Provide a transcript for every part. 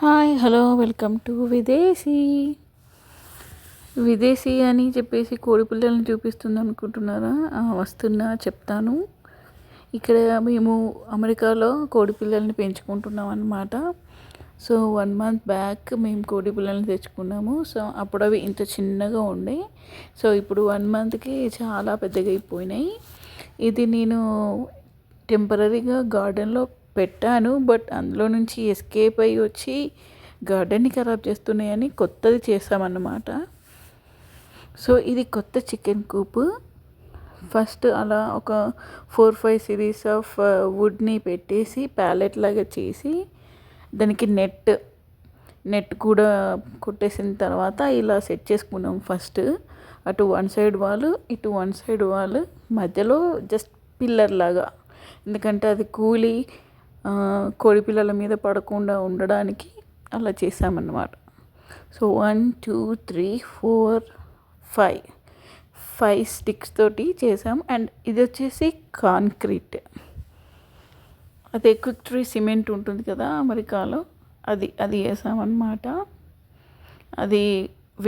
Hi hello welcome to విదేశీ. విదేశీ అని చెప్పేసి కోడి పిల్లల్ని చూపిస్తుంది అనుకుంటున్నారా? వస్తున్నా చెప్తాను. ఇక్కడ మేము అమెరికాలో కోడి పిల్లల్ని పెంచుకుంటున్నాం అన్నమాట. సో 1 month బ్యాక్ మేము కోడి పిల్లల్ని తెచ్చుకున్నాము. సో అప్పుడు అవి ఇంత చిన్నగా ఉండే. సో ఇప్పుడు 1 monthకి చాలా పెద్దగా అయిపోయినాయి. ఇది నేను టెంపరరీగా గార్డెన్లో పెట్టాను, బట్ అందులో నుంచి ఎస్కేప్ అయ్యి వచ్చి గార్డెన్ని ఖరాబ్ చేస్తున్నాయని కొత్తది చేసామన్నమాట. సో ఇది కొత్త చికెన్ కూప్. ఫస్ట్ అలా ఒక 4-5 సిరీస్ ఆఫ్ వుడ్ని పెట్టేసి ప్యాలెట్ లాగా చేసి దానికి నెట్ కూడా కొట్టేసిన తర్వాత ఇలా సెట్ చేసుకున్నాం. ఫస్ట్ అటు 1 side వాల్, ఇటు 1 side వాల్, మధ్యలో జస్ట్ పిల్లర్ లాగా, ఎందుకంటే అది కూలి కోడి పిల్లల మీద పడకుండా ఉండడానికి అలా చేసామన్నమాట. సో 1 2 3 4 5 స్టిక్స్ తోటి చేసాం. అండ్ ఇది వచ్చేసి కాంక్రీట్, అదే క్విక్ సిమెంట్ ఉంటుంది కదా అమెరికాలో, అది వేసామన్నమాట. అది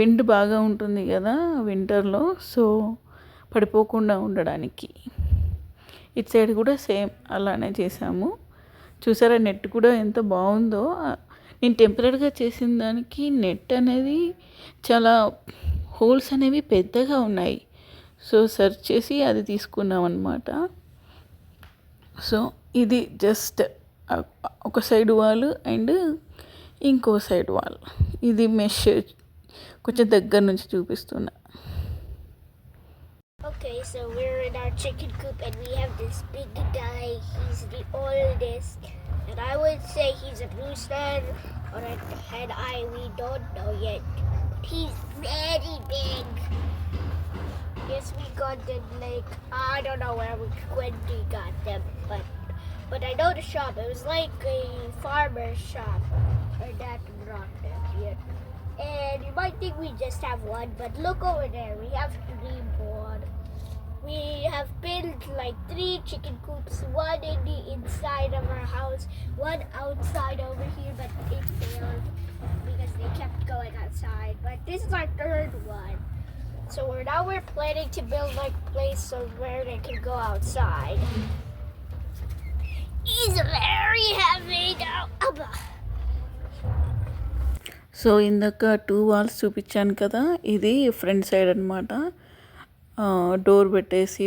విండ్ బాగా ఉంటుంది కదా వింటర్లో, సో పడిపోకుండా ఉండడానికి. ఇటు సైడ్ కూడా సేమ్ అలానే చేసాము. చూసారా నెట్ కూడా ఎంత బాగుందో. నేను టెంపరీగా చేసిన దానికి నెట్ అనేది చాలా హోల్స్ అనేవి పెద్దగా ఉన్నాయి. సో సెర్చ్ చేసి అది తీసుకున్నాం అన్నమాట. సో ఇది జస్ట్ ఒక సైడ్ వాల్ అండ్ ఇంకో సైడ్ వాల్. ఇది మెష్ కొంచెం దగ్గర నుంచి చూపిస్తున్నా. Okay, so we're in our chicken coop and we have this big guy. He's the oldest, and I would say he's a rooster or a hen. We don't know yet. But he's very big. Yes, we got them I don't know when we got them, but I know the shop. It was like a farmer's shop. Our dad brought them here. And you might think we just have one, but look over there. We have 3 more. We have built 3 chicken coops, one in the inside of our house, one outside over here, but it failed because they kept going outside. But this is our 3rd one. So we're planning to build a place where they can go outside. He's very heavy now. So ఇందాక 2 walls చూపించాను కదా, ఇది front side అనమాట. Door పెట్టేసి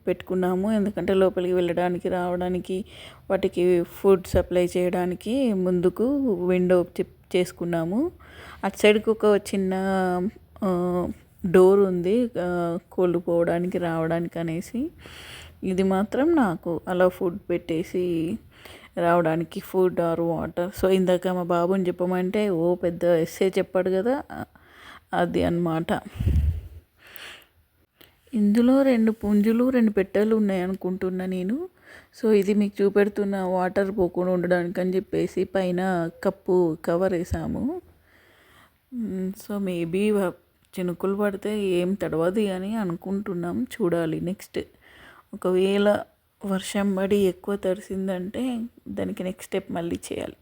పెట్టుకున్నాము, ఎందుకంటే లోపలికి వెళ్ళడానికి రావడానికి వాటికి ఫుడ్ సప్లై చేయడానికి ముందుకు విండో చేసుకున్నాము. అటు సైడ్కి ఒక చిన్న డోర్ ఉంది కోళ్ళు పోవడానికి రావడానికి అనేసి. ఇది మాత్రం నాకు అలా ఫుడ్ పెట్టేసి రావడానికి, ఫుడ్ ఆర్ వాటర్. సో ఇందాక మా బాబుని చెప్పమంటే పెద్ద ఎస్సే చెప్పాడు కదా, అది అన్నమాట. ఇందులో 2 పుంజులు 2 పెట్టెలు ఉన్నాయి అనుకుంటున్నా నేను. సో ఇది మీకు చూపెడుతున్న వాటర్ పోకుండా ఉండడానికి అని చెప్పేసి పైన కవర్ వేసాము. సో మేబీ చినుకులు పడితే ఏం తడవదు అని అనుకుంటున్నాం, చూడాలి నెక్స్ట్. ఒకవేళ వర్షం పడి ఎక్కువ తడిసిందంటే దానికి నెక్స్ట్ స్టెప్ మళ్ళీ చేయాలి.